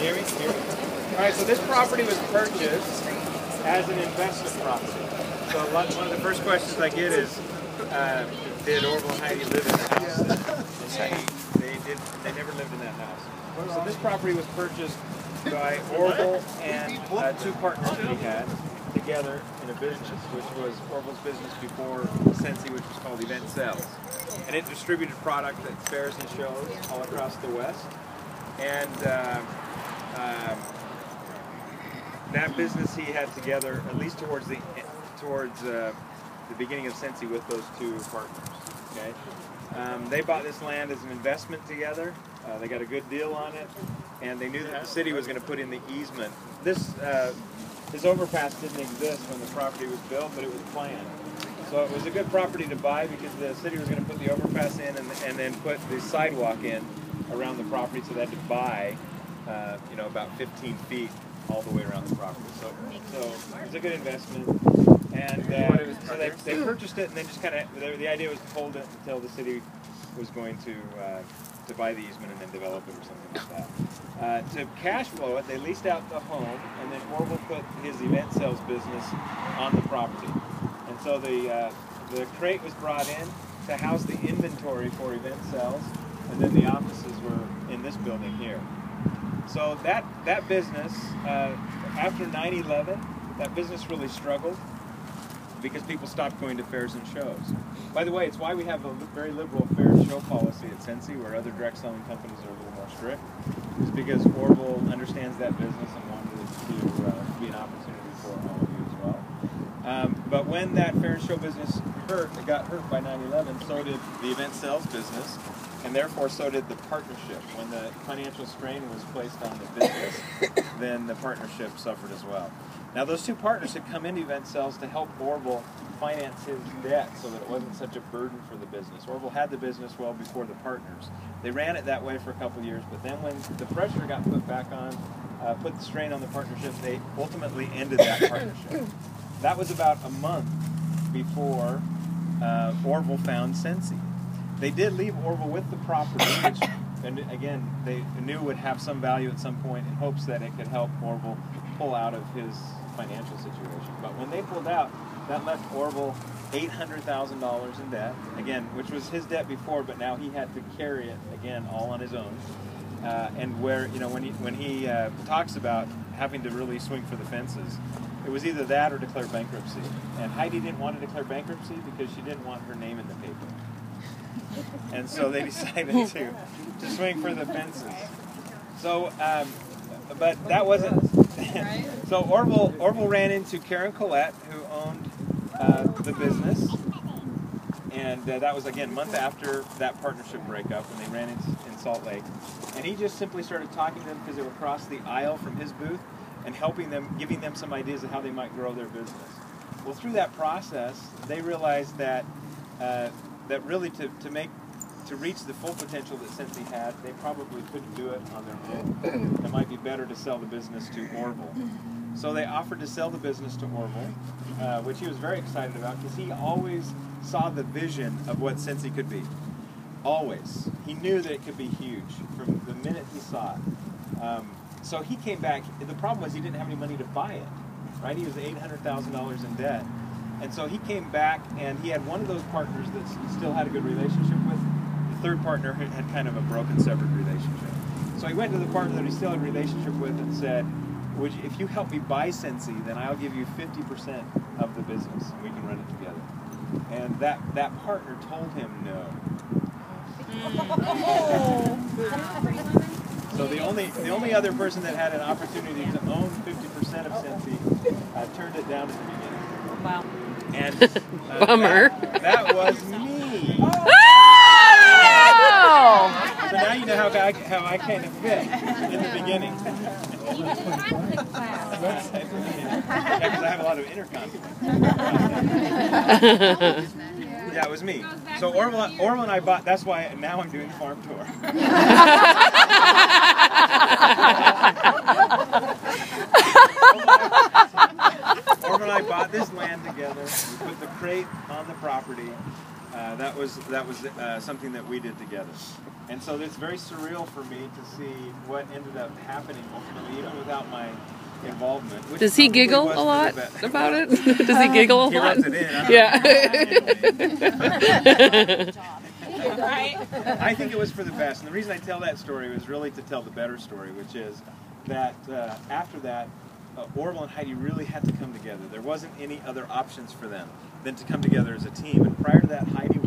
hear me? Hear me? All right, so this property was purchased as an investment property. So one of the first questions I get is, did Orville and Heidi live in the house? And they never lived in that house. So this property was purchased by Orville and two partners that he had together in a business, which was Orville's business before Scentsy, which was called Event Sales. And it distributed product at fairs and shows all across the West. And that business he had together, at least towards the beginning of Scentsy, with those two partners. Okay, they bought this land as an investment together. They got a good deal on it, and they knew that the city was going to put in the easement. This overpass didn't exist when the property was built, but it was planned. So it was a good property to buy because the city was going to put the overpass in and then put the sidewalk in around the property, so they had to buy, you know, about 15 feet all the way around the property. So it was a good investment, and so they purchased it, and then just kind of the idea was to hold it until the city was going to buy the easement and then develop it or something like that. To cash flow it, they leased out the home, and then Orville put his event sales business on the property. And so the crate was brought in to house the inventory for event sales, and then the offices were in this building here. So that business, after 9/11, that business really struggled because people stopped going to fairs and shows. By the way, it's why we have a very liberal fair and show policy at Scentsy, where other direct selling companies are a little more strict. It's because Orville understands that business and wanted it to be an opportunity for all of you as well. But when that fair and show business got hurt by 9/11, so did the event sales business, and therefore so did the partnership. When the financial strain was placed on the business, then the partnership suffered as well. Now those two partners had come into event sales to help Orville finance his debt so that it wasn't such a burden for the business. Orville had the business well before the partners. They ran it that way for a couple of years, but then when the pressure got put back on, put the strain on the partnership, they ultimately ended that partnership. That was about a month before Orville found Scentsy. They did leave Orville with the property, which, and again, they knew would have some value at some point, in hopes that it could help Orville pull out of his financial situation. But when they pulled out, that left Orville $800,000 in debt, again, which was his debt before, but now he had to carry it again all on his own. And where, you know, when he talks about having to really swing for the fences, it was either that or declare bankruptcy. And Heidi didn't want to declare bankruptcy because she didn't want her name in the paper. And so they decided to swing for the fences. So, but that wasn't. So Orville ran into Karen Collette, who owned the business, and that was again a month after that partnership breakup, and they ran in Salt Lake. And he just simply started talking to them because they were across the aisle from his booth, and helping them, giving them some ideas of how they might grow their business. Well, through that process, they realized that that really to reach the full potential that Scentsy had, they probably couldn't do it on their own. It might be better to sell the business to Orville. So they offered to sell the business to Orville, which he was very excited about because he always saw the vision of what Scentsy could be. Always. He knew that it could be huge from the minute he saw it. So he came back. The problem was he didn't have any money to buy it. Right? He was $800,000 in debt. And so he came back, and he had one of those partners that he still had a good relationship with. The third partner had kind of a broken, severed relationship. So he went to the partner that he still had a relationship with and said, if you help me buy Scentsy, then I'll give you 50% of the business, and we can run it together. And that partner told him no. So the only other person that had an opportunity to own 50% of Scentsy turned it down at the beginning. Wow. And bummer. That was me. Oh! So now you know how I kind of fit in the beginning. Yeah, because I have a lot of inner conflict. Yeah, it was me. So Orville and I bought. That's why now I'm doing the farm tour. Orville and I bought this land together. We put the crate on the property. That was something that we did together. And so it's very surreal for me to see what ended up happening ultimately, even without my involvement. Does he giggle a lot about it? Does he giggle a lot? He runs it in. Yeah. I think it was for the best. And the reason I tell that story was really to tell the better story, which is that after that, Orville and Heidi really had to come together. There wasn't any other options for them than to come together as a team. And prior to that, Heidi